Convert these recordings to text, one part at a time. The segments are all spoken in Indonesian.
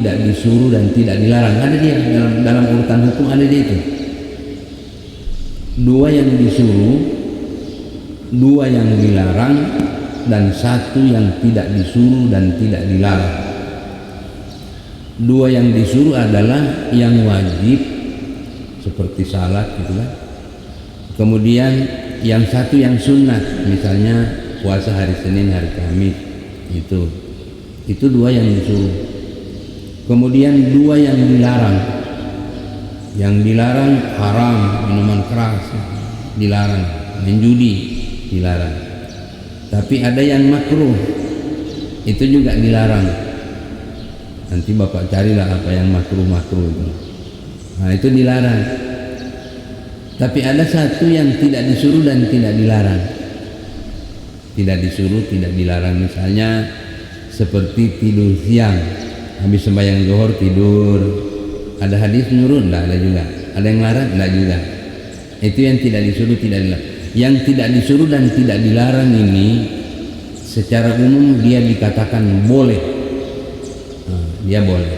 tidak disuruh dan tidak dilarang. Ada dia dalam urutan hukum, ada dia itu. Dua yang disuruh, dua yang dilarang, dan satu yang tidak disuruh dan tidak dilarang. Dua yang disuruh adalah yang wajib seperti salat gitu kan. Kemudian yang satu yang sunnah, misalnya puasa hari Senin, hari Kamis, itu dua yang disuruh. Kemudian dua yang dilarang. Yang dilarang haram, minuman keras dilarang, main judi dilarang. Tapi ada yang makruh, itu juga dilarang. Nanti Bapak carilah apa yang makruh-makruh itu. Nah, itu dilarang. Tapi ada satu yang tidak disuruh dan tidak dilarang. Tidak disuruh, tidak dilarang. Misalnya seperti tidur siang, habis sembahyang zuhur tidur. Ada hadis nyuruh? Enggak ada juga. Ada yang larang? Enggak juga. Itu yang tidak disuruh, tidak dilarang. Yang tidak disuruh dan tidak dilarang ini secara umum dia dikatakan boleh. Dia boleh.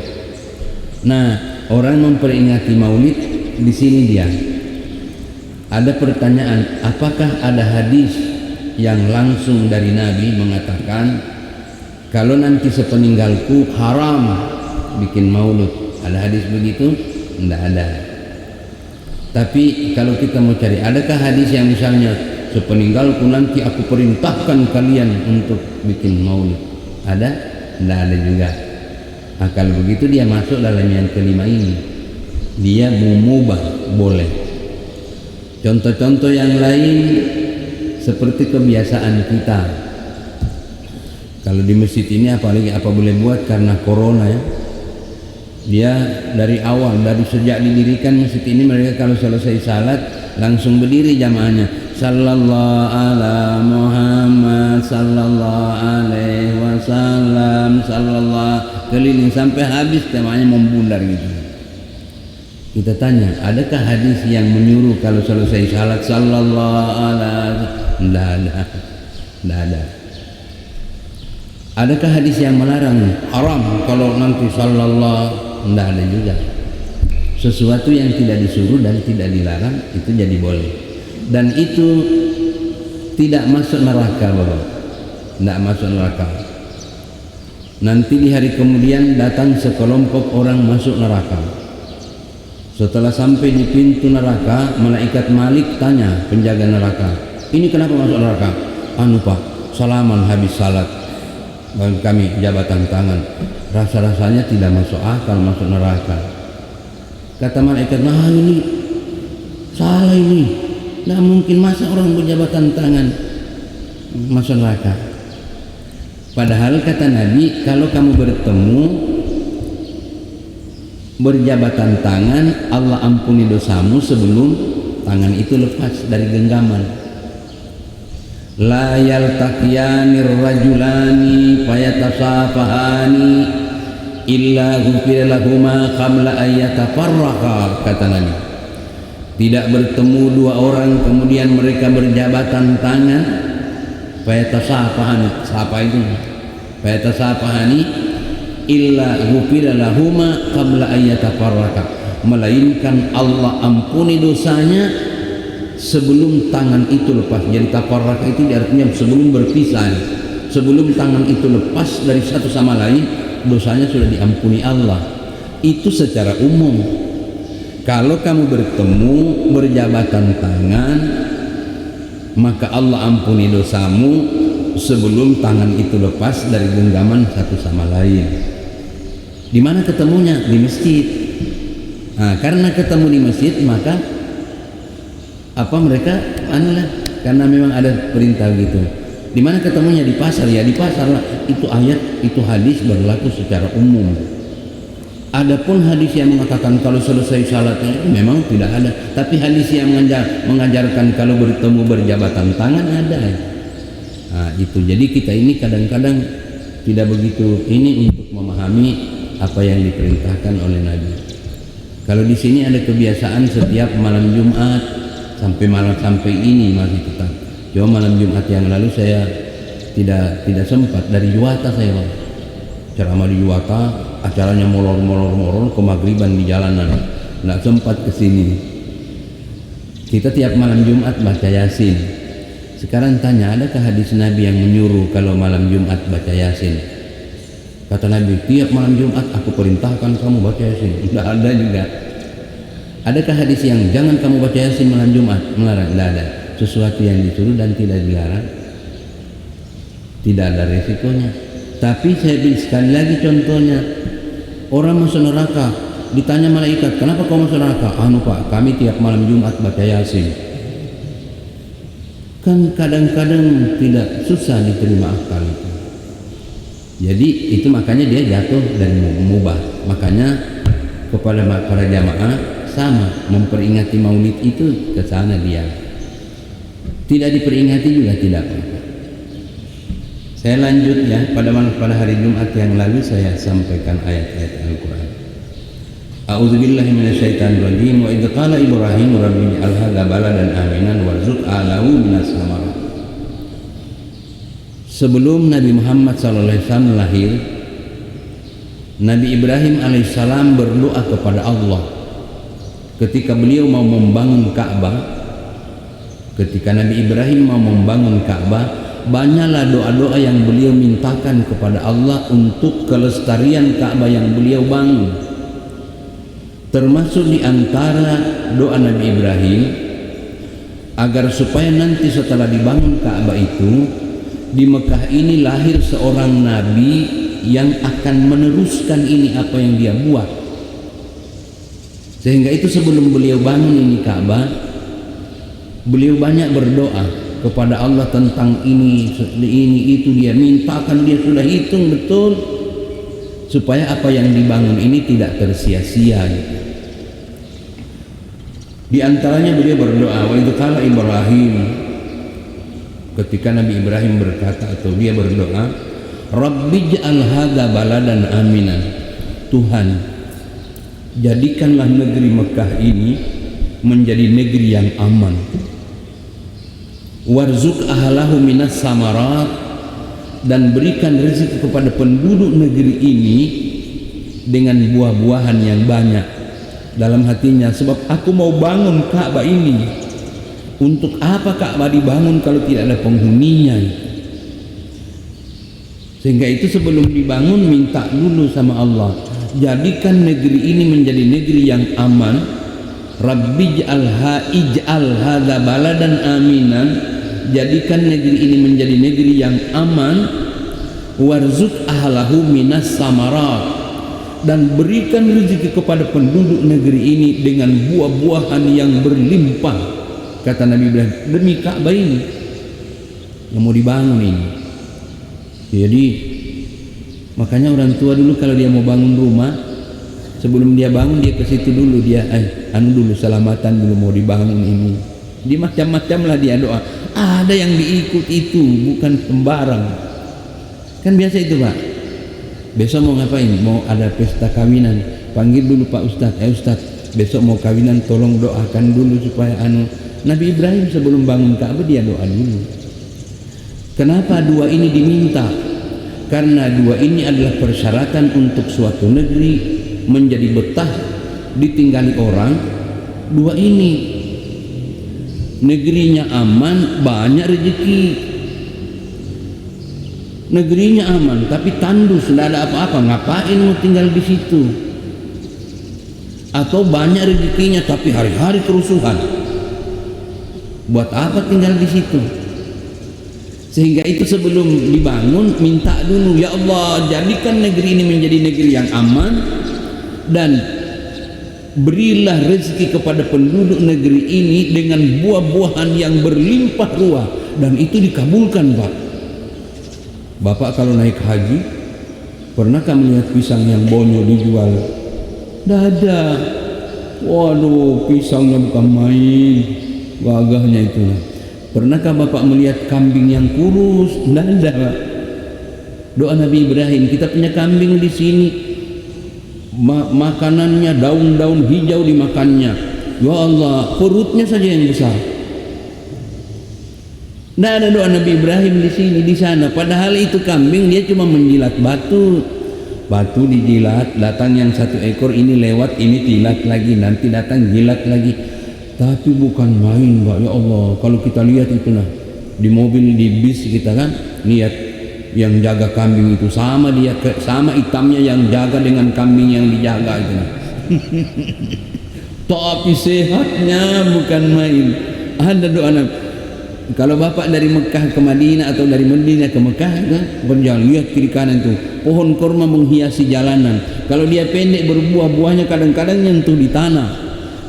Nah, orang memperingati Maulid di sini dia. Ada pertanyaan, apakah ada hadis yang langsung dari Nabi mengatakan kalau nanti sepeninggalku haram bikin maulud? Ada hadis begitu? Tidak ada. Tapi kalau kita mau cari, adakah hadis yang misalnya sepeninggalku nanti aku perintahkan kalian untuk bikin maulud? Ada? Tidak ada juga. Nah, kalau begitu dia masuk dalam yang kelima ini. Dia mubah, boleh. Contoh-contoh yang lain seperti kebiasaan kita. Kalau di masjid ini apalagi apa boleh buat karena corona ya. Dia dari awal, dari sejak didirikan masjid ini, mereka kalau selesai salat langsung berdiri jamaahnya. Sallallahu ala Muhammad sallallahu alaihi wasallam sallallahu, keliling sampai habis jamaahnya membundar gitu. Kita tanya, adakah hadis yang menyuruh kalau selesai salat sallallahu alaihi? Tidak ada. Tidak ada. Adakah hadis yang melarang haram kalau nanti sallallahu? Tidak ada juga. Sesuatu yang tidak disuruh dan tidak dilarang itu jadi boleh. Dan itu tidak masuk neraka, Bapak. Tidak masuk neraka. Nanti di hari kemudian datang sekelompok orang masuk neraka. Setelah sampai di pintu neraka, malaikat Malik tanya penjaga neraka, ini kenapa masuk neraka? Anu Pak, salaman habis salat, bagi kami jabatan tangan, rasa-rasanya tidak masuk akal masuk neraka. Kata malaikat, nah ini salah ini, tidak mungkin masa orang berjabatan tangan masuk neraka. Padahal kata Nabi, kalau kamu bertemu berjabatan tangan, Allah ampuni dosamu sebelum tangan itu lepas dari genggaman. La yaltaqiyanir rajulani fayatasafahani illa ghufira lahuma qabla an yatafarraqa, kata Nabi. Tidak bertemu dua orang kemudian mereka berjabatan tangan, fayatasafahani, siapa itu? Fayatasafahani illa ghufira lahuma qabla an yatafarraqa, melainkan Allah ampuni dosanya sebelum tangan itu lepas. Jadi tafarraq itu artinya sebelum berpisah, sebelum tangan itu lepas dari satu sama lain, dosanya sudah diampuni Allah. Itu secara umum. Kalau kamu bertemu berjabatan tangan, maka Allah ampuni dosamu sebelum tangan itu lepas dari genggaman satu sama lain. Di mana ketemunya? Di masjid. Nah, karena ketemu di masjid, maka apa mereka anulah, karena memang ada perintah gitu. Di mana ketemunya? Di pasar, ya di pasar lah. Itu ayat, itu hadis berlaku secara umum. Adapun hadis yang mengatakan kalau selesai salatnya itu memang tidak ada. Tapi hadis yang mengajarkan kalau bertemu berjabatan tangan ada. Nah, itu. Jadi kita ini kadang-kadang tidak begitu ini untuk memahami apa yang diperintahkan oleh Nabi. Kalau di sini ada kebiasaan setiap malam Jumat sampai ini masih tetap. Cuma malam Jumat yang lalu saya tidak sempat, dari Yuwata saya ceramah di Yuwata, acaranya molor ke maghriban di jalanan, nggak sempat kesini. Kita tiap malam Jumat baca Yasin. Sekarang tanya, adakah hadis Nabi yang menyuruh kalau malam Jumat baca Yasin? Kata Nabi, tiap malam Jumat aku perintahkan kamu baca Yasin. Tidak ada juga. Adakah hadis yang jangan kamu baca Yasin malam Jumat? Melarang? Tidak ada. Sesuatu yang disuruh dan tidak dilarang, tidak ada resikonya. Tapi saya beri sekali lagi contohnya, orang masuk neraka, ditanya malaikat, kenapa kau masuk neraka? Pak, kami tiap malam Jumat baca Yasin. Kan kadang-kadang tidak susah diterima akal itu. Jadi itu makanya dia jatuh dan mubah. Makanya kepada para jamaah sama, memperingati maulid itu ke sana dia. Tidak diperingati juga tidak apa-apa. Saya lanjut ya, pada hari Jumat yang lalu saya sampaikan ayat-ayat Al-Quran. A'udzubillahi minasyaitonirrajim. Wa idz qala Ibrahim rabbi ij'al hadza baladan aminan warzuq ahlahu minas samarat. Sebelum Nabi Muhammad SAW lahir, Nabi Ibrahim alaihissalam berdoa kepada Allah ketika beliau mau membangun Ka'bah. Ketika Nabi Ibrahim mau membangun Ka'bah, banyaklah doa-doa yang beliau mintakan kepada Allah untuk kelestarian Ka'bah yang beliau bangun. Termasuk di antara doa Nabi Ibrahim agar supaya nanti setelah dibangun Ka'bah itu, di Mekah ini lahir seorang nabi yang akan meneruskan ini apa yang dia buat. Sehingga itu sebelum beliau bangun ini Ka'bah, beliau banyak berdoa kepada Allah tentang ini itu, dia mintakan, dia sudah hitung betul supaya apa yang dibangun ini tidak tersia-sia gitu. Di antaranya beliau berdoa, wa idz qala Ibrahim, ketika Nabi Ibrahim berkata atau dia berdoa, Rabbij'al hadza baladan aminan, Tuhan jadikanlah negeri Mekah ini menjadi negeri yang aman. Warzuq ahlahu minas samarat, dan berikan rezeki kepada penduduk negeri ini dengan buah-buahan yang banyak. Dalam hatinya, sebab aku mau bangun Ka'bah ini. Untuk apa Ka'bah dibangun kalau tidak ada penghuninya? Sehingga itu sebelum dibangun minta dulu sama Allah, jadikan negeri ini menjadi negeri yang aman. Rabbij'al hadza baladan aminan, jadikan negeri ini menjadi negeri yang aman. Warzuq ahlahu minas samarat, dan berikan rezeki kepada penduduk negeri ini dengan buah-buahan yang berlimpah. Kata Nabi Ibrahim, demi Ka'bah ini yang mau dibangun ini. Jadi makanya orang tua dulu kalau dia mau bangun rumah, sebelum dia bangun dia ke situ dulu, dia dulu selamatan dulu mau dibangun ini. Di macam-macam lah dia doa. Ada yang diikut itu, bukan sembarang. Kan biasa itu Pak. Besok mau ngapain? Mau ada pesta kawinan, panggil dulu Pak Ustadz. Ustadz, besok mau kawinan, tolong doakan dulu supaya Nabi Ibrahim sebelum bangun Ka'bah dia doa dulu. Kenapa dua ini diminta? Karena dua ini adalah persyaratan untuk suatu negeri menjadi betah ditinggali orang. Dua ini, negerinya aman, banyak rezeki. Negerinya aman tapi tandus, tidak ada apa-apa, ngapain mau tinggal di situ? Atau banyak rezekinya tapi hari-hari kerusuhan, buat apa tinggal di situ? Sehingga itu sebelum dibangun minta dulu, ya Allah jadikan negeri ini menjadi negeri yang aman, dan berilah rezeki kepada penduduk negeri ini dengan buah-buahan yang berlimpah ruah. Dan itu dikabulkan Pak. Bapak kalau naik haji, pernahkah melihat pisang yang bonyo dijual? Tidak ada. Waduh, pisangnya bukan main, gagahnya itu. Pernahkah Bapak melihat kambing yang kurus? Tidak ada. Doa Nabi Ibrahim, kita punya kambing di sini, makanannya daun-daun hijau dimakannya. Ya Allah, perutnya saja yang besar. Tidak ada doa Nabi Ibrahim di sini, di sana. Padahal itu kambing dia cuma menjilat batu, batu dijilat, datang yang satu ekor ini lewat, ini jilat lagi, nanti datang jilat lagi. Tapi bukan main, Pak, ya Allah. Kalau kita lihat itu nah, di mobil, di bis kita kan lihat yang jaga kambing itu sama dia, sama hitamnya yang jaga dengan kambing yang dijaga itu nah. Tapi sehatnya bukan main. Ada doa Nabi. Kalau bapak dari Mekah ke Madinah atau dari Madinah ke Mekah kan, berjalan lihat kiri kanan tuh pohon korma menghiasi jalanan. Kalau dia pendek berbuah, buahnya kadang-kadang nyentuh di tanah,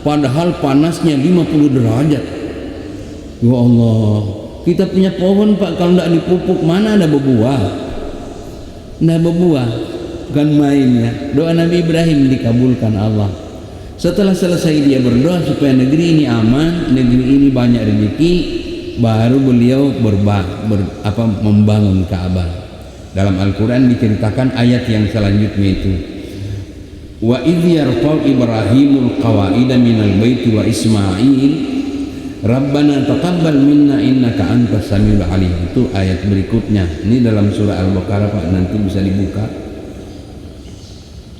padahal panasnya 50 derajat. Ya Allah, kita punya pohon Pak, kalau tidak dipupuk mana ada berbuah? Tidak berbuah, bukan mainnya. Doa Nabi Ibrahim dikabulkan Allah. Setelah selesai dia berdoa supaya negeri ini aman, negeri ini banyak rezeki, baru beliau membangun Ka'bah. Dalam Al-Quran diceritakan ayat yang selanjutnya itu, wa idh yarfa'u Ibrahimul qawa'ida minal baiti wa Ismail Rabbana taqabbal minna innaka antas samiul alim. Itu ayat berikutnya. Ini dalam surah Al-Baqarah Pak, nanti bisa dibuka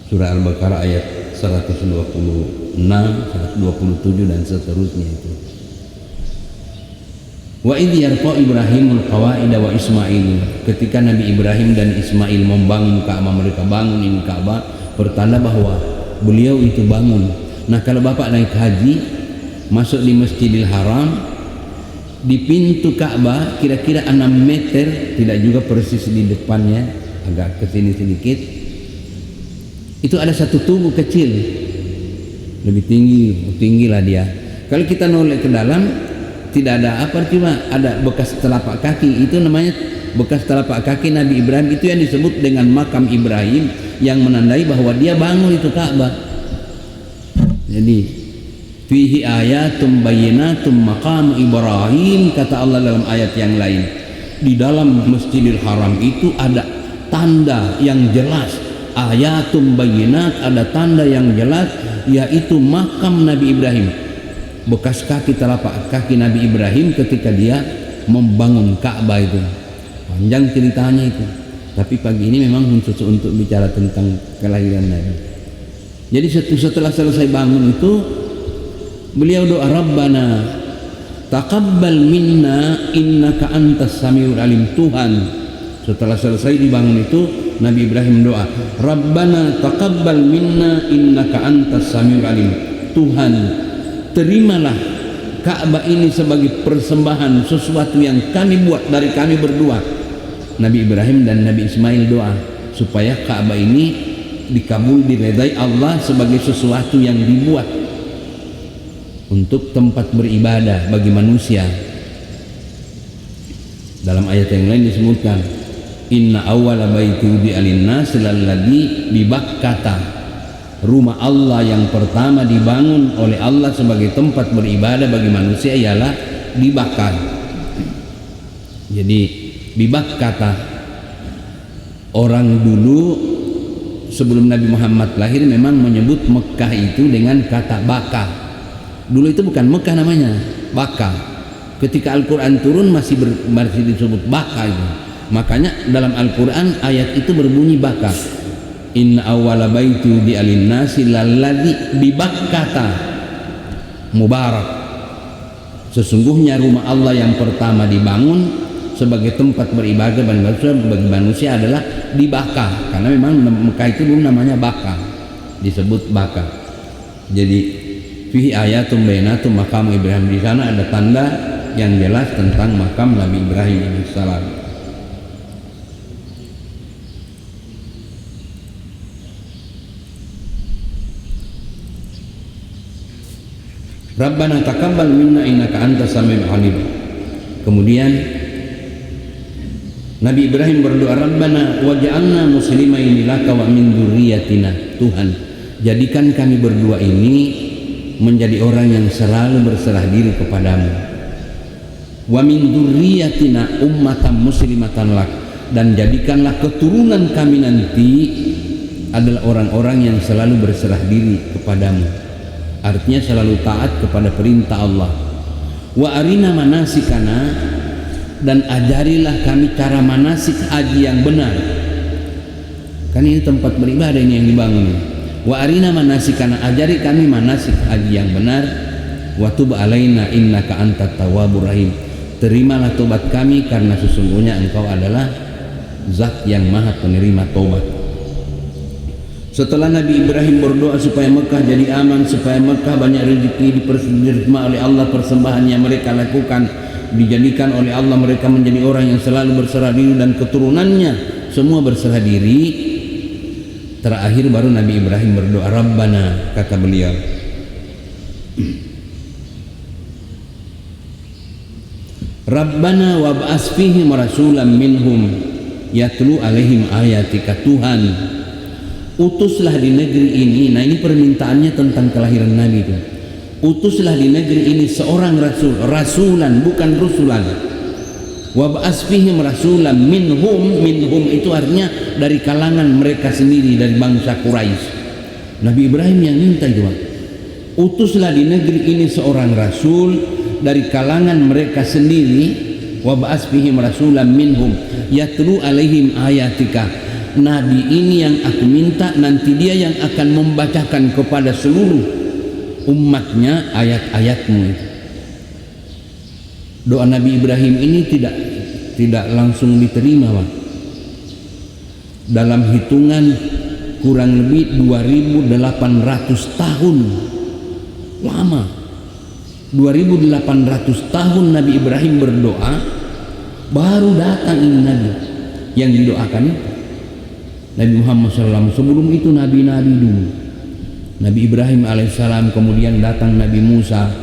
surah Al-Baqarah ayat 126, 127 dan seterusnya itu. Wa idh yarfa'u Ibrahimul qawa'ida wa Ismail. Ketika Nabi Ibrahim dan Ismail membangun Ka'bah, mereka bangun ini Ka'bah, pertanda bahwa beliau itu bangun. Nah, kalau Bapak naik haji, masuk di Masjidil Haram, di pintu Ka'bah kira-kira 6 meter, tidak juga persis di depannya, agak ke sini sedikit, itu ada satu tugu kecil, lebih tinggi lah dia. Kalau kita noleh ke dalam, tidak ada apa, cuma ada bekas telapak kaki. Itu namanya bekas telapak kaki Nabi Ibrahim. Itu yang disebut dengan makam Ibrahim, yang menandai bahwa dia bangun itu Ka'bah. Jadi fihi ayatum bayyinatum maqam Ibrahim, kata Allah dalam ayat yang lain. Di dalam Masjidil Haram itu ada tanda yang jelas, ayatum bayyinat, ada tanda yang jelas, yaitu makam Nabi Ibrahim, bekas kaki telapak kaki Nabi Ibrahim ketika dia membangun Ka'bah itu. Panjang ceritanya itu, tapi pagi ini memang khusus untuk bicara tentang kelahiran Nabi. Jadi setelah selesai bangun itu, beliau doa, Rabbana taqabbal minna innaka antas samiul alim. Tuhan, setelah selesai dibangun itu, Nabi Ibrahim doa, Rabbana taqabbal minna innaka antas samiul alim. Tuhan, terimalah Ka'bah ini sebagai persembahan, sesuatu yang kami buat dari kami berdua. Nabi Ibrahim dan Nabi Ismail doa supaya Ka'bah ini dikabul, diredai Allah sebagai sesuatu yang dibuat untuk tempat beribadah bagi manusia. Dalam ayat yang lain disebutkan, inna awwala baiti wudi'a lin-nas lalladzi bi Bakkah. Rumah Allah yang pertama dibangun oleh Allah sebagai tempat beribadah bagi manusia ialah di Bakkah. Jadi di Bakkah, orang dulu sebelum Nabi Muhammad lahir memang menyebut Mekah itu dengan kata Bakkah. Dulu itu bukan Mekah namanya, Bakkah. Ketika Al-Quran turun masih disebut Bakkah itu. Makanya dalam Al-Quran ayat itu berbunyi Bakkah. Inna awwala baiti wudi'a lin-nasi lalladzi bi Bakkah mubarak. Sesungguhnya rumah Allah yang pertama dibangun sebagai tempat beribadah bagi manusia adalah di Bakkah, karena memang Mekah itu dulu namanya Bakkah, disebut Bakkah. Jadi fihi ayatum bayyinatum maqam Ibrahim, di sana ada tanda yang jelas tentang makam Nabi Ibrahim alaihissalam. Rabbana taqabbal minna innaka antas samiul alim. Kemudian Nabi Ibrahim berdoa, Rabbana waj'alna muslimaini laka wa min dzurriyyatina. Tuhan, jadikan kami berdua ini menjadi orang yang selalu berserah diri kepadamu. Wa min dzurriyyatina ummatan muslimatan lak, dan jadikanlah keturunan kami nanti adalah orang-orang yang selalu berserah diri kepadamu. Artinya selalu taat kepada perintah Allah. Wa arina manasikana, dan ajarilah kami cara manasik haji yang benar. Kan ini tempat beribadah ini yang dibangun. Wa arina manasikana, ajari kami manasik haji yang benar. Wa tub alaina innaka antat tawwabur rahim. Terimalah tobat kami karena sesungguhnya engkau adalah zat yang maha penerima tobat. Setelah Nabi Ibrahim berdoa supaya Mekah jadi aman, supaya Mekah banyak rezeki diterima oleh Allah, persembahan yang mereka lakukan dijadikan oleh Allah, mereka menjadi orang yang selalu berserah diri dan keturunannya semua berserah diri. Terakhir baru Nabi Ibrahim berdoa, Rabbana, kata beliau, Rabbana wab'as fihim rasulam minhum yatlu alaihim ayatika. Tuhan, utuslah di negeri ini. Nah ini permintaannya tentang kelahiran Nabi itu. Utuslah di negeri ini seorang rasul, rasulan bukan rusulan. Wab'as fihim rasulan minhum, minhum itu artinya dari kalangan mereka sendiri, dari bangsa Quraisy. Nabi Ibrahim yang minta itu, utuslah di negeri ini seorang rasul dari kalangan mereka sendiri. Wab'as fihim rasulan minhum yatlu alaihim ayatika. Nabi ini yang aku minta, nanti dia yang akan membacakan kepada seluruh umatnya ayat-ayatmu itu. Doa Nabi Ibrahim ini tidak langsung diterima, Pak. Dalam hitungan kurang lebih 2800 tahun lama, 2800 tahun Nabi Ibrahim berdoa, baru datang ini Nabi yang didoakan itu, Nabi Muhammad SAW. Sebelum itu nabi-nabi dulu, Nabi Ibrahim alaihissalam, kemudian datang Nabi Musa.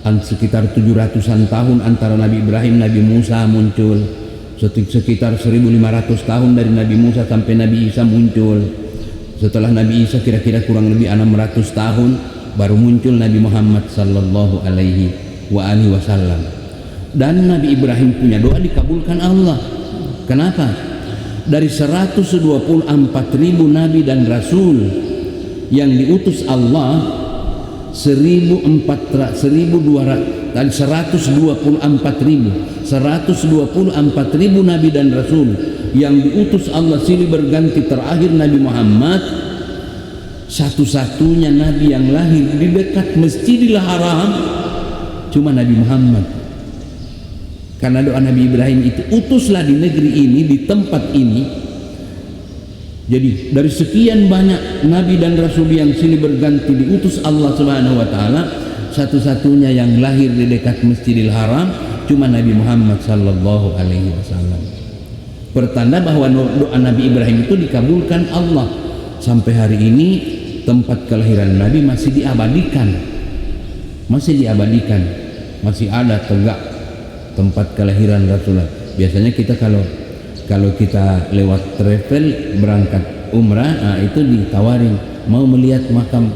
Sekitar 700-an tahun antara Nabi Ibrahim Nabi Musa muncul. Sekitar 1500 tahun dari Nabi Musa sampai Nabi Isa muncul. Setelah Nabi Isa kira-kira kurang lebih 600 tahun baru muncul Nabi Muhammad sallallahu alaihi wasallam. Dan Nabi Ibrahim punya doa dikabulkan Allah. Kenapa? Dari 124.000 nabi dan rasul yang diutus Allah, 124.000 nabi dan rasul yang diutus Allah silih berganti, terakhir Nabi Muhammad, satu-satunya nabi yang lahir di dekat Masjidil Haram cuma Nabi Muhammad. Karena doa Nabi Ibrahim itu, utuslah di negeri ini, di tempat ini. Jadi dari sekian banyak nabi dan rasul yang silih berganti diutus Allah Subhanahu wa taala, satu-satunya yang lahir di dekat Masjidil Haram cuma Nabi Muhammad sallallahu alaihi wasallam. Pertanda bahwa doa Nabi Ibrahim itu dikabulkan Allah. Sampai hari ini tempat kelahiran Nabi masih diabadikan. Masih ada tegak tempat kelahiran Rasulullah. Biasanya kita kalau kita lewat travel berangkat umrah, nah itu ditawarin, mau melihat makam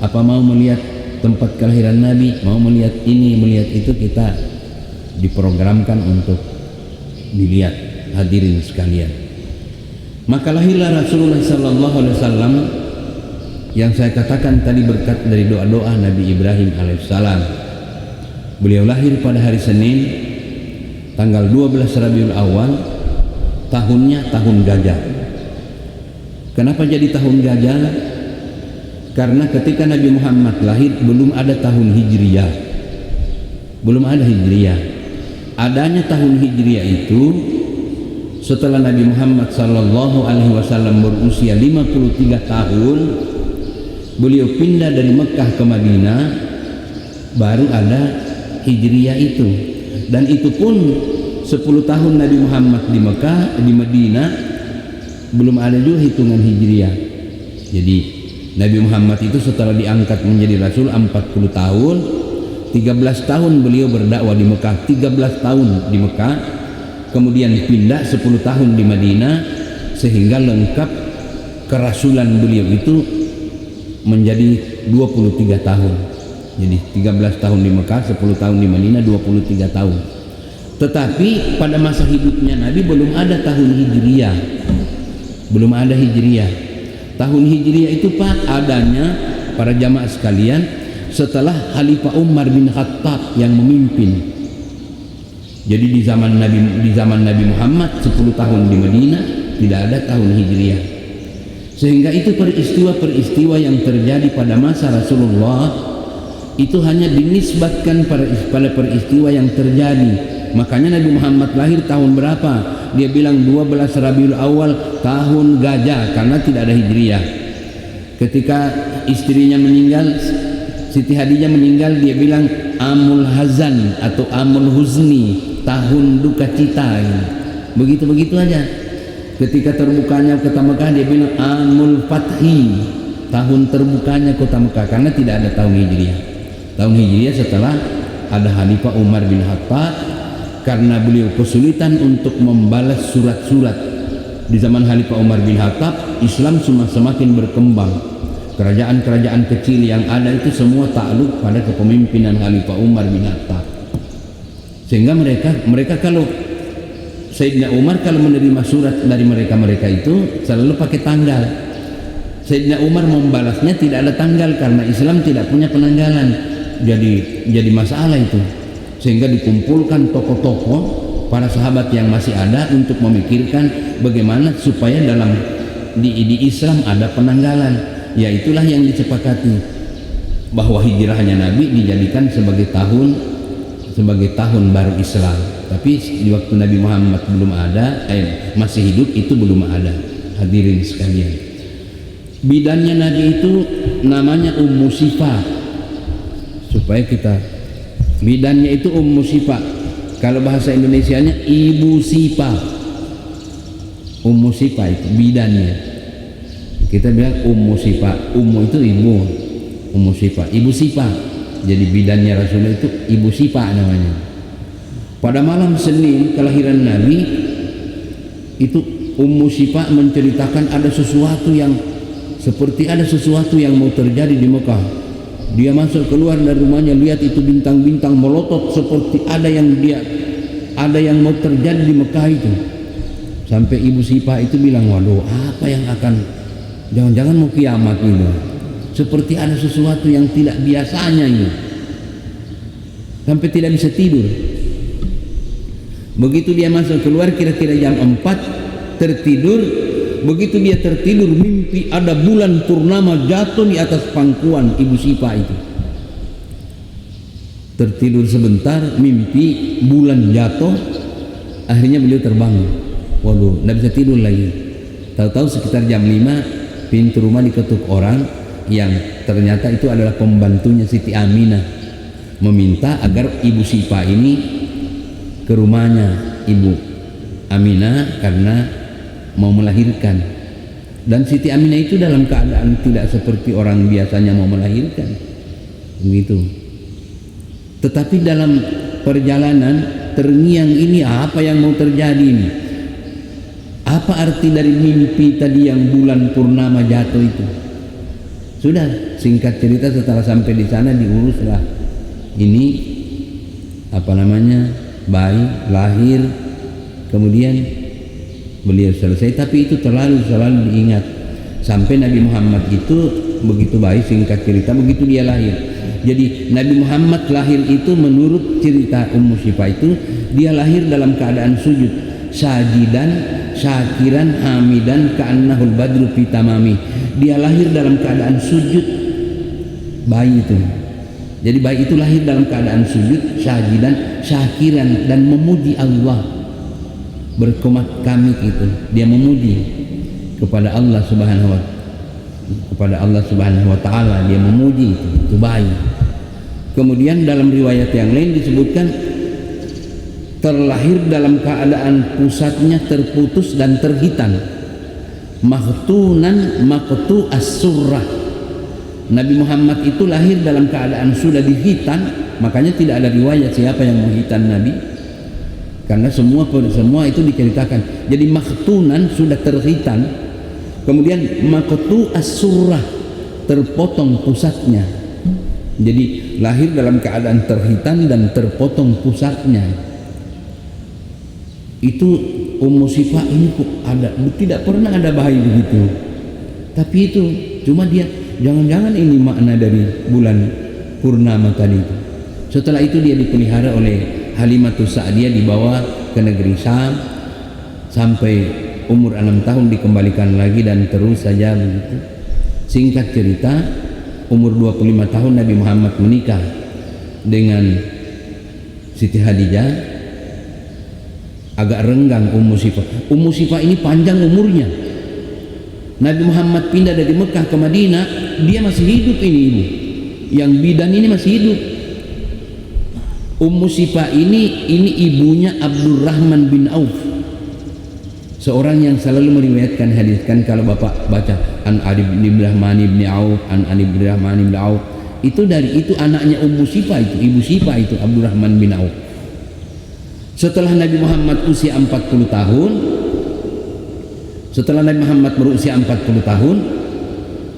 apa, mau melihat tempat kelahiran Nabi, mau melihat ini, melihat itu, kita diprogramkan untuk dilihat, hadirin sekalian. Maka lahirlah Rasulullah sallallahu alaihi wasallam yang saya katakan tadi berkat dari doa-doa Nabi Ibrahim alaihissalam. Beliau lahir pada hari Senin tanggal 12 Rabiul Awal, tahunnya tahun gajah. Kenapa jadi tahun gajah? Karena ketika Nabi Muhammad lahir belum ada tahun Hijriyah. Belum ada Hijriyah. Adanya tahun Hijriyah itu setelah Nabi Muhammad sallallahu alaihi wasallam berusia 53 tahun, beliau pindah dari Mekah ke Madinah, baru ada Hijriyah itu. Dan itu pun 10 tahun Nabi Muhammad di Mekah, di Madinah, belum ada juga hitungan Hijriyah. Jadi Nabi Muhammad itu setelah diangkat menjadi Rasul 40 tahun, 13 tahun beliau berdakwah di Mekah, 13 tahun di Mekah, kemudian pindah 10 tahun di Madinah, sehingga lengkap kerasulan beliau itu menjadi 23 tahun. Jadi 13 tahun di Mekah, 10 tahun di Madinah, 23 tahun. Tetapi pada masa hidupnya Nabi belum ada tahun Hijriyah. Belum ada Hijriyah. Tahun Hijriyah itu Pak adanya, para jamaah sekalian, setelah Khalifah Umar bin Khattab yang memimpin. Jadi di zaman Nabi Muhammad 10 tahun di Madinah tidak ada tahun Hijriyah. Sehingga itu peristiwa-peristiwa yang terjadi pada masa Rasulullah itu hanya dinisbatkan pada peristiwa yang terjadi. Makanya Nabi Muhammad lahir tahun berapa? Dia bilang 12 Rabiul Awal tahun gajah, karena tidak ada Hijriah. Ketika istrinya meninggal, Siti Hadijah meninggal, dia bilang Amul Hazan atau Amul Huzni, tahun duka cita. Begitu-begitu aja. Ketika terbukanya kota Mekah, dia bilang Amul Fathi, tahun terbukanya kota Mekah, karena tidak ada tahun Hijriah. Tahun Hijriah setelah ada Khalifah Umar bin Khattab, karena beliau kesulitan untuk membalas surat-surat. Di zaman Khalifah Umar bin Khattab, Islam semakin berkembang. Kerajaan-kerajaan kecil yang ada itu semua takluk pada kepemimpinan Khalifah Umar bin Khattab. Sehingga mereka kalau Sayyidina Umar kalau menerima surat dari mereka itu selalu pakai tanggal. Sayyidina Umar membalasnya tidak ada tanggal karena Islam tidak punya penanggalan. Jadi masalah itu. Sehingga dikumpulkan tokoh-tokoh para sahabat yang masih ada untuk memikirkan bagaimana supaya di Islam ada penanggalan. Ya itulah yang disepakati, bahwa hijrahnya Nabi dijadikan sebagai tahun baru Islam. Tapi di waktu Nabi Muhammad belum ada, masih hidup, itu belum ada. Hadirin sekalian, bidannya Nabi itu namanya Ummu Sifa. Supaya kita, bidannya itu Ummu Sifa. Kalau bahasa Indonesianya Ibu Sifa. Ummu Sifa itu bidannya. Kita bilang Ummu Sifa. Ummu itu ibu, Ummu Sifa, Ibu Sifa. Jadi bidannya Rasulullah itu Ibu Sifa namanya. Pada malam Senin kelahiran Nabi itu Ummu Sifa menceritakan ada sesuatu yang seperti ada sesuatu yang mau terjadi di Mekah. Dia masuk keluar dari rumahnya, lihat itu bintang-bintang melotot seperti ada yang mau terjadi di Mekah itu. Sampai Ibu Sifa itu bilang, waduh, apa yang akan, jangan-jangan mau kiamat ini. Seperti ada sesuatu yang tidak biasanya ini. Sampai tidak bisa tidur. Begitu dia masuk keluar kira-kira jam 4 tertidur. Begitu dia tertidur, mimpi ada bulan purnama jatuh di atas pangkuan Ibu Sifa itu. Tertidur sebentar, mimpi bulan jatuh. Akhirnya beliau terbangun. Waduh, tidak bisa tidur lagi. Tahu-tahu sekitar jam 5 pintu rumah diketuk orang yang ternyata itu adalah pembantunya Siti Aminah, meminta agar Ibu Sifa ini ke rumahnya Ibu Aminah karena mau melahirkan. Dan Siti Aminah itu dalam keadaan tidak seperti orang biasanya mau melahirkan, begitu. Tetapi dalam perjalanan terngiang, ini apa yang mau terjadi ini? Apa arti dari mimpi tadi yang bulan purnama jatuh itu? Sudah, singkat cerita, setelah sampai di sana diuruslah ini bayi lahir, kemudian beliau selesai. Tapi itu selalu diingat sampai Nabi Muhammad itu begitu bayi, singkat cerita, begitu dia lahir. Jadi Nabi Muhammad lahir itu menurut cerita Ummu Sifa itu dia lahir dalam keadaan sujud, sajidan, syakiran, hamidan, ka'annahul badru fi tamami. Dia lahir dalam keadaan sujud, bayi itu. Jadi bayi itu lahir dalam keadaan sujud, sajidan, syakiran, dan memuji Allah. Berkomat kamik itu, dia memuji kepada Allah Subhanahu wa taala, dia memuji itu bayi. Kemudian dalam riwayat yang lain disebutkan terlahir dalam keadaan pusatnya terputus dan terhitan, makhtunan maqtu as-surrah. Nabi Muhammad itu lahir dalam keadaan sudah dihitan, makanya tidak ada riwayat siapa yang menghitan Nabi, karena semua itu diceritakan. Jadi makhtunan sudah terhitan, kemudian maqtu as-surrah terpotong pusatnya. Jadi lahir dalam keadaan terhitan dan terpotong pusatnya. Itu Ummu Sifa ini kok ada, tidak pernah ada bayi begitu. Tapi itu cuma dia, jangan-jangan ini makna dari bulan purnama tadi itu. Setelah itu dia dipelihara oleh Halimatus Sa'diyah, dibawa ke negeri Syam sampai umur 6 tahun dikembalikan lagi dan terus saja begitu. Singkat cerita, umur 25 tahun Nabi Muhammad menikah dengan Siti Khadijah. Agak renggang Ummu Sifah. Ummu Sifah ini panjang umurnya. Nabi Muhammad pindah dari Mekah ke Madinah, dia masih hidup ini ibu. Yang bidan ini masih hidup. Ummu Sifah ini ibunya Abdurrahman bin Auf, seorang yang selalu meriwayatkan hadis. Kan kalau bapak baca an Ali bin Rahman bin Auf, an Ali bin Rahman bin Auf, itu dari itu anaknya Ummu Sifah itu, ibu Sifah itu Abdurrahman bin Auf. Setelah Nabi Muhammad usia 40 tahun, setelah Nabi Muhammad berusia 40 tahun,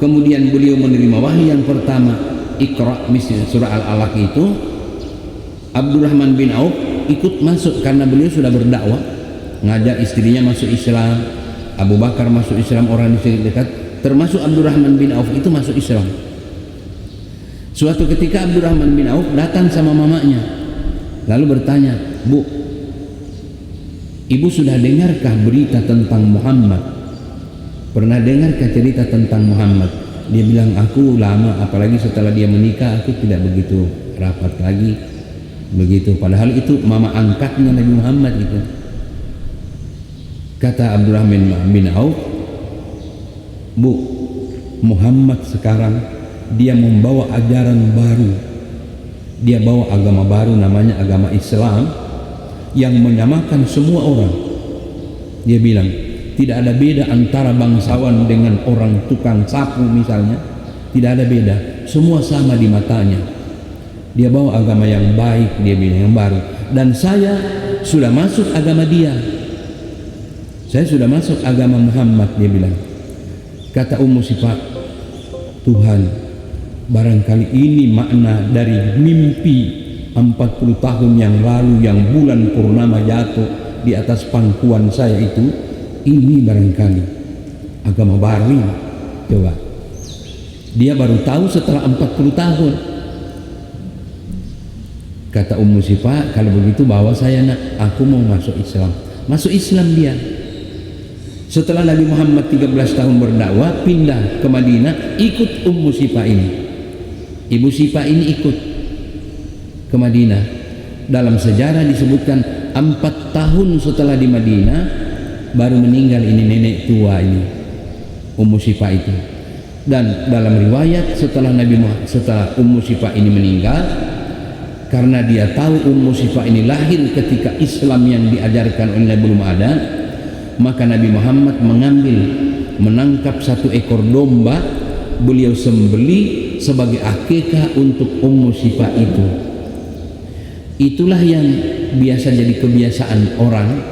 kemudian beliau menerima wahyu yang pertama, Iqra, surah Al-Alaq itu. Abdurrahman bin Auf ikut masuk karena beliau sudah berdakwah, ngajak istrinya masuk Islam, Abu Bakar masuk Islam, orang di dekat, termasuk Abdurrahman bin Auf itu masuk Islam. Suatu ketika Abdurrahman bin Auf datang sama mamanya, lalu bertanya, "Bu, ibu sudah dengarkah berita tentang Muhammad? Pernah dengarkah cerita tentang Muhammad?" Dia bilang, "Aku lama, apalagi setelah dia menikah, aku tidak begitu rapat lagi." Begitu, padahal itu mama angkatnya Nabi Muhammad itu. Kata Abdurrahman bin Auf, "Bu, Muhammad sekarang dia membawa ajaran baru. Dia bawa agama baru, namanya agama Islam, yang menyamakan semua orang." Dia bilang, tidak ada beda antara bangsawan dengan orang tukang sapu misalnya, tidak ada beda, semua sama di matanya. Dia bawa agama yang baik, dia bilang, yang baru. Dan saya sudah masuk agama dia. Saya sudah masuk agama Muhammad, dia bilang. Kata Ummu Sifah, "Tuhan, barangkali ini makna dari mimpi 40 tahun yang lalu yang bulan purnama jatuh di atas pangkuan saya itu. Ini barangkali agama baru ini." Coba, dia baru tahu setelah 40 tahun. Kata Ummu Sifah, "Kalau begitu bawa saya nak, aku mau masuk Islam." Masuk Islam dia. Setelah Nabi Muhammad 13 tahun berdakwah, pindah ke Madinah, ikut Ummu Sifah ini. Ibu Sifah ini ikut ke Madinah. Dalam sejarah disebutkan 4 tahun setelah di Madinah baru meninggal ini nenek tua ini, Ummu Sifah itu. Dan dalam riwayat setelah Ummu Sifah ini meninggal, karena dia tahu Ummu Sifah ini lahir ketika Islam yang diajarkan oleh belum ada, maka Nabi Muhammad menangkap 1 ekor domba, beliau sembelih sebagai akikah untuk Ummu Sifah itu. Itulah yang biasa jadi kebiasaan orang,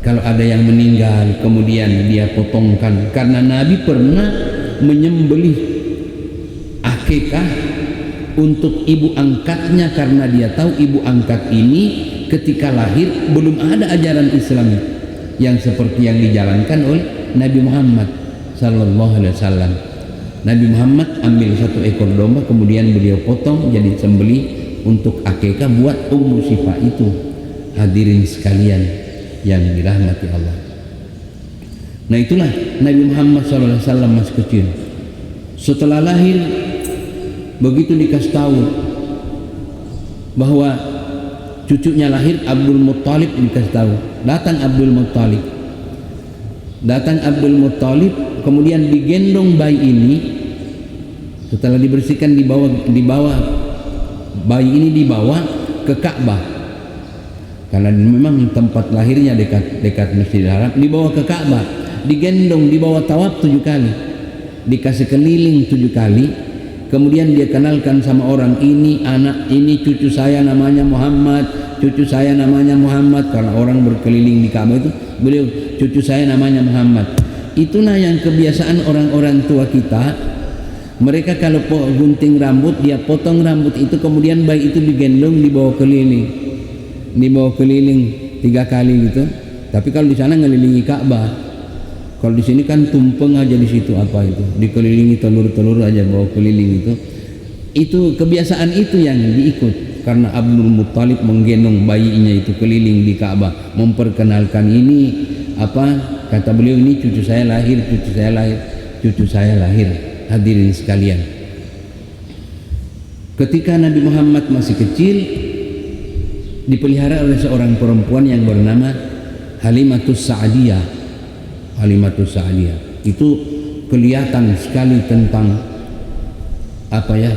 kalau ada yang meninggal kemudian dia potongkan, karena Nabi pernah menyembelih akikah untuk ibu angkatnya, karena dia tahu ibu angkat ini ketika lahir belum ada ajaran Islam yang seperti yang dijalankan oleh Nabi Muhammad sallallahu alaihi wasallam. Nabi Muhammad ambil 1 ekor domba, kemudian beliau potong jadi sembelih untuk akikah buat Ummu Sifah itu. Hadirin sekalian yang dirahmati Allah. Nah, itulah Nabi Muhammad sallallahu alaihi wasallam masih kecil. Setelah lahir, begitu dikasih tahu bahwa cucunya lahir, Abdul Muttalib dikasih tahu. Datang Abdul Muttalib, kemudian digendong bayi ini. Setelah dibersihkan, dibawa bayi ini dibawa ke Ka'bah, karena memang tempat lahirnya dekat Masjidil Haram. Dibawa ke Ka'bah, digendong, dibawa tawaf 7 kali, dikasih keliling 7 kali. Kemudian dia kenalkan sama orang, ini anak, ini cucu saya namanya Muhammad, cucu saya namanya Muhammad. Karena orang berkeliling di Ka'bah itu, beliau, cucu saya namanya Muhammad. Itulah yang kebiasaan orang-orang tua kita. Mereka kalau gunting rambut, dia potong rambut itu, kemudian bayi itu digendong, dibawa keliling 3 kali gitu. Tapi kalau di sana ngelilingi Ka'bah. Kalau di sini kan tumpeng aja di situ, apa itu, dikelilingi telur-telur aja, bawa keliling itu. Itu kebiasaan itu yang diikut, karena Abdul Muttalib menggendong bayinya itu keliling di Ka'bah, memperkenalkan ini apa kata beliau, ini cucu saya lahir, cucu saya lahir, cucu saya lahir. Hadirin sekalian, ketika Nabi Muhammad masih kecil, dipelihara oleh seorang perempuan yang bernama Halimatus Sa'diyah. Halimatus Sa'diyah itu kelihatan sekali tentang apa ya,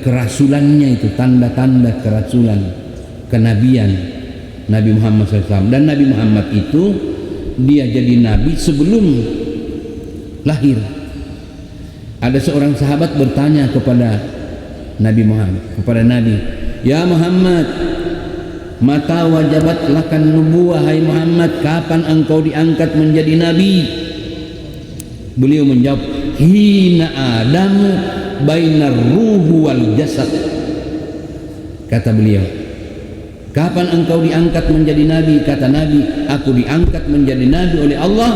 kerasulannya, itu tanda-tanda kerasulan kenabian Nabi Muhammad SAW. Dan Nabi Muhammad itu dia jadi nabi sebelum lahir. Ada seorang sahabat bertanya kepada Nabi Muhammad, kepada Nabi, "Ya Muhammad, mata wajabat lakan nubuwah, hai Muhammad, kapan engkau diangkat menjadi nabi?" Beliau menjawab, "Hina Adamu bainar ruhu wal jasad." Kata beliau, "Kapan engkau diangkat menjadi nabi?" Kata Nabi, "Aku diangkat menjadi nabi oleh Allah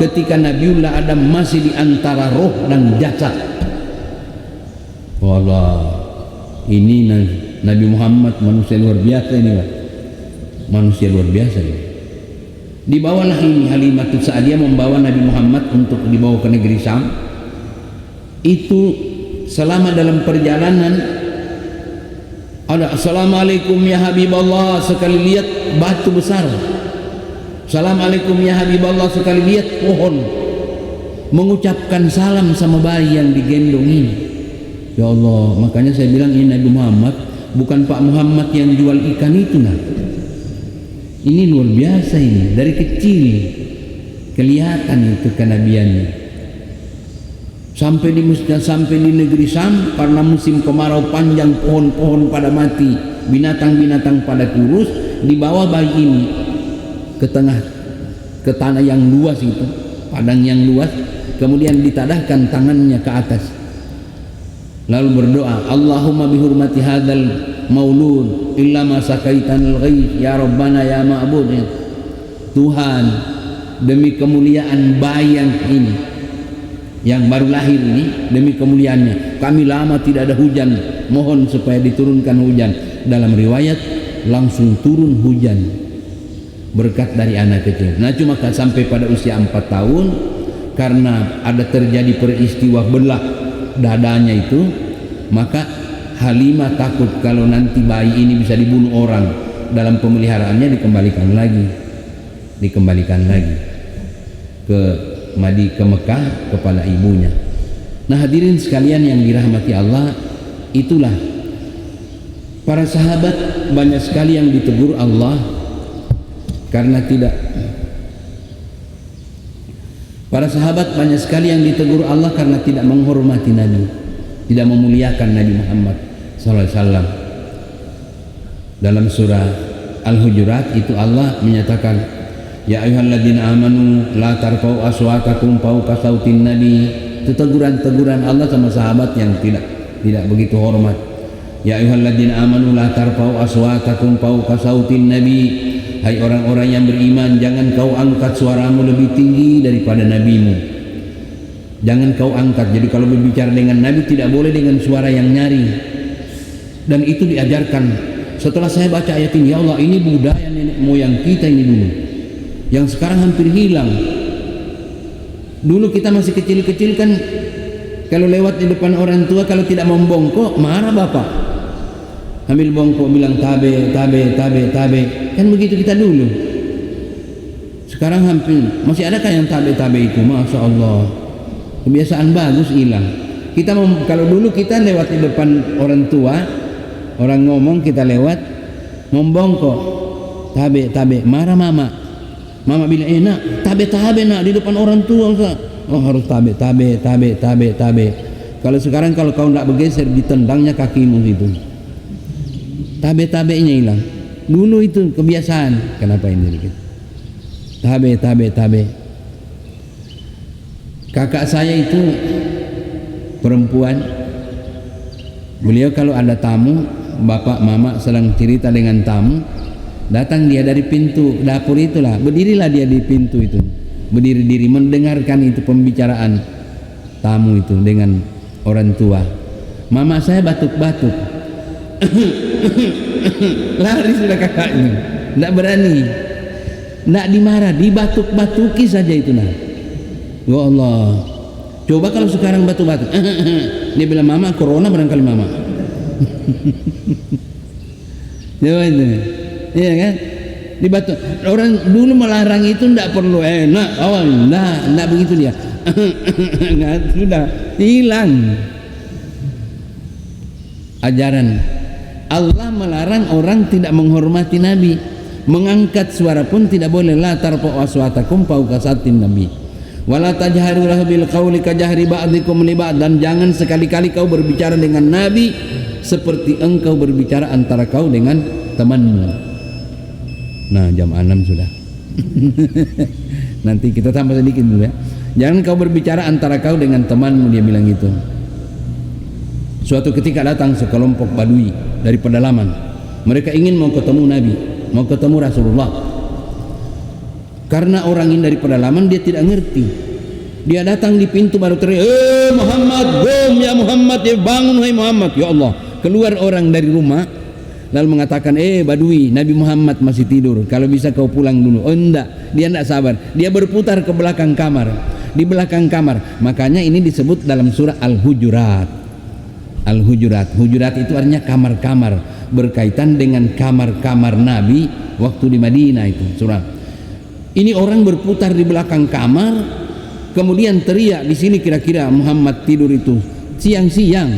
ketika Nabiullah Adam masih di antara roh dan jasad." Wallah, ini Nabi Muhammad manusia luar biasa ini, Pak. Manusia luar biasa ini. Dibawalah ini Halimatus Sa'diyah membawa Nabi Muhammad untuk dibawa ke negeri Syam. Itu selama dalam perjalanan ada "Assalamualaikum ya Habiballah", sekali lihat batu besar. "Assalamualaikum ya Habiballah", sekali lihat pohon. Mengucapkan salam sama bayi yang digendong ini. Ya Allah, makanya saya bilang ini Nabi Muhammad bukan Pak Muhammad yang jual ikan itu, nah. Ini luar biasa ini, dari kecil kelihatan itu kenabiannya. Sampai di negeri Syam, karena musim kemarau panjang, pohon-pohon pada mati, binatang-binatang pada kurus, dibawa bayi ini ke tanah yang luas itu, padang yang luas, kemudian ditadahkan tangannya ke atas, lalu berdoa, "Allahumma bihurmati hadzal maulud illa ma sakaitanal ghaith ya rabbana ya ma'bud." Tuhan, demi kemuliaan bayi yang ini, yang baru lahir ini, demi kemuliaannya, kami lama tidak ada hujan, mohon supaya diturunkan hujan. Dalam riwayat langsung turun hujan berkat dari anak kecil. Nah, cuma sampai pada usia 4 tahun karena ada terjadi peristiwa belah dadanya itu, maka Halimah takut kalau nanti bayi ini bisa dibunuh orang. Dalam pemeliharaannya dikembalikan lagi ke Mekah kepada ibunya. Nah, hadirin sekalian yang dirahmati Allah, itulah para sahabat banyak sekali yang ditegur Allah karena tidak. Para sahabat banyak sekali yang ditegur Allah karena tidak menghormati Nabi, tidak memuliakan Nabi Muhammad SAW. Dalam surah Al-Hujurat itu Allah menyatakan, "Ya ayyuhalladzina amanu la tarfa'u aswatakum fawqa sautin nabi." Itu teguran-teguran Allah sama sahabat yang tidak begitu hormat. "Ya ayyuhalladzina amanu la tarfa'u aswatakum fawqa sautin nabi." Hai orang-orang yang beriman, jangan kau angkat suaramu lebih tinggi daripada nabimu. Jangan kau angkat. Jadi kalau berbicara dengan nabi tidak boleh dengan suara yang nyaring. Dan itu diajarkan. Setelah saya baca ayat ini, ya Allah, ini budaya nenek moyang kita ini dulu, yang sekarang hampir hilang. Dulu kita masih kecil-kecil kan, kalau lewat di depan orang tua, kalau tidak membongkok marah bapak. Ambil bongkok bilang tabe, kan begitu kita dulu. Sekarang hampir masih adakah yang tabe itu? Masya Allah, kebiasaan bagus hilang. Kita kalau dulu kita lewat di depan orang tua, orang ngomong, kita lewat membongkok, tabe, marah mama bilang, nak tabe nak di depan orang tua, Ustaz. Oh, harus tabe. Kalau sekarang kalau kau tidak bergeser, ditendangnya kakimu situ. Tabe-tabenya hilang. Dulu itu kebiasaan. Kenapa ini dikit? Tabe. Kakak saya itu perempuan. Beliau kalau ada tamu, bapak mama sedang cerita dengan tamu, datang dia dari pintu dapur itulah, berdirilah dia di pintu itu, berdiri mendengarkan itu pembicaraan tamu itu dengan orang tua. Mama saya batuk-batuk. Lari sudah kakaknya, tidak berani. Tidak dimarah, dibatuk-batuki saja itu nah. Ya Allah. Coba kalau sekarang batuk-batuk. Dia bilang mama corona barangkali mama. Coba itu. Iya kan? Dibatuk. Orang dulu melarang itu tidak perlu enak. Oh, enggak begitu dia. Enggak, sudah hilang. Ajaran Allah melarang orang tidak menghormati Nabi. Mengangkat suara pun tidak boleh. La tarfa'u aswatakum fawqa sautin Nabi. Wala tajharu lahu bil qawli kajahri ba'dikum li ba'd, dan jangan sekali-kali kau berbicara dengan Nabi seperti engkau berbicara antara kau dengan temanmu. Nah, jam 6 sudah. Nanti kita tambah sedikit dulu ya. Jangan kau berbicara antara kau dengan temanmu, dia bilang gitu. Suatu ketika datang sekelompok badui dari pedalaman. Mereka ingin mau ketemu Nabi, mau ketemu Rasulullah. Karena orang ini dari pedalaman, dia tidak ngerti. Dia datang di pintu baru teriak, Muhammad, bom ya Muhammad, ya bangun wahai Muhammad. Ya Allah, keluar orang dari rumah lalu mengatakan, badui, Nabi Muhammad masih tidur, kalau bisa kau pulang dulu. Oh enggak, dia enggak sabar. Dia berputar ke belakang kamar. Di belakang kamar. Makanya ini disebut dalam surah Al-Hujurat. Al-Hujurat. Hujurat itu artinya kamar-kamar, berkaitan dengan kamar-kamar Nabi waktu di Madinah itu surah. Ini orang berputar di belakang kamar, kemudian teriak di sini kira-kira Muhammad tidur itu siang-siang.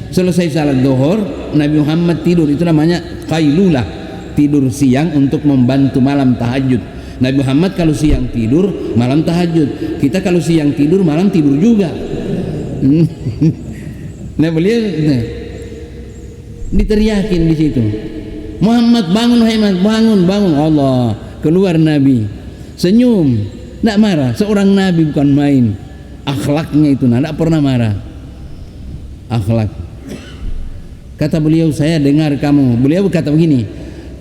Selesai salat zuhur, Nabi Muhammad tidur, itu namanya qailulah, tidur siang untuk membantu malam tahajud. Nabi Muhammad kalau siang tidur, malam tahajud. Kita kalau siang tidur, malam tidur juga. Nah, beliau diteriakin di situ. Muhammad bangun, bangun, bangun. Allah, keluar Nabi. Senyum, tidak marah. Seorang Nabi bukan main. Akhlaknya itu, tidak pernah marah. Akhlak. Kata beliau, saya dengar kamu. Beliau berkata begini,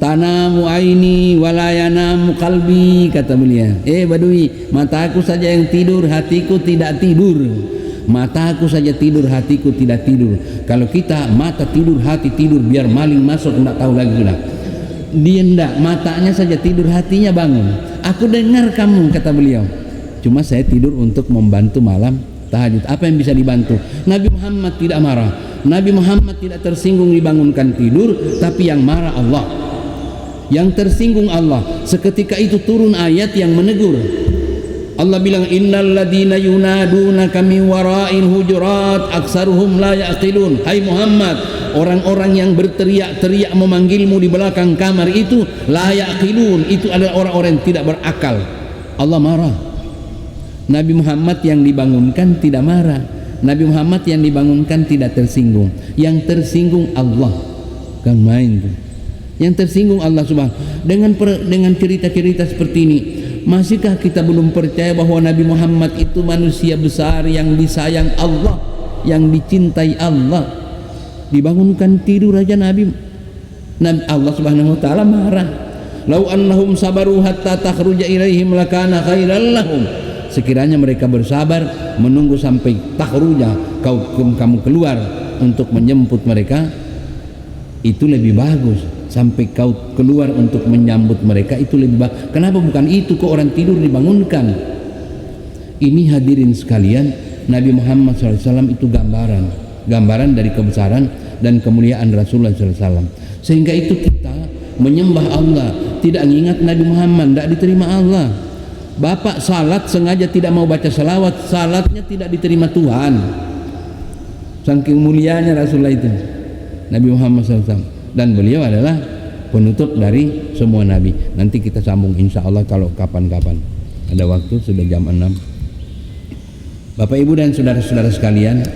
tanamu aini walayanamu kalbi, kata beliau. Badui, mataku saja yang tidur, hatiku tidak tidur. Mataku saja tidur, hatiku tidak tidur. Kalau kita mata tidur, hati tidur, biar maling masuk tidak tahu lagi sudah. Dia enggak, matanya saja tidur, hatinya bangun. Aku dengar kamu, kata beliau. Cuma saya tidur untuk membantu malam tahajud. Apa yang bisa dibantu? Nabi Muhammad tidak marah. Nabi Muhammad tidak tersinggung dibangunkan tidur, tapi yang marah Allah. Yang tersinggung Allah. Seketika itu turun ayat yang menegur. Allah bilang, innal ladina yunadunaka min wara'il hujurat aksaruhum la yaqilun. Hai Muhammad, orang-orang yang berteriak-teriak memanggilmu di belakang kamar itu la yaqilun, itu adalah orang-orang yang tidak berakal. Allah marah. Nabi Muhammad yang dibangunkan tidak marah. Nabi Muhammad yang dibangunkan tidak tersinggung. Yang tersinggung Allah. Kan main tuh. Yang tersinggung Allah Subhanahu. Dengan cerita-cerita seperti ini, masihkah kita belum percaya bahwa Nabi Muhammad itu manusia besar yang disayang Allah, yang dicintai Allah? Dibangunkan tidur aja Nabi Allah Subhanahu wa taala marah. Lau annahum sabaru hatta takhruja ilaihim lakana khairal lahum. Sekiranya mereka bersabar menunggu sampai takhruja, kamu keluar untuk menjemput mereka, itu lebih bagus. Sampai kau keluar untuk menyambut mereka, itu lebih bagus. Kenapa bukan itu kok orang tidur dibangunkan? Ini hadirin sekalian, Nabi Muhammad SAW itu gambaran dari kebesaran dan kemuliaan Rasulullah SAW. Sehingga itu kita menyembah Allah, tidak mengingat Nabi Muhammad, tidak diterima Allah. Bapak salat sengaja tidak mau baca salawat, salatnya tidak diterima Tuhan. Saking mulianya Rasulullah itu, Nabi Muhammad SAW. Dan beliau adalah penutup dari semua Nabi. Nanti kita sambung insya Allah kalau kapan-kapan ada waktu, sudah jam 6. Bapak Ibu dan saudara-saudara sekalian,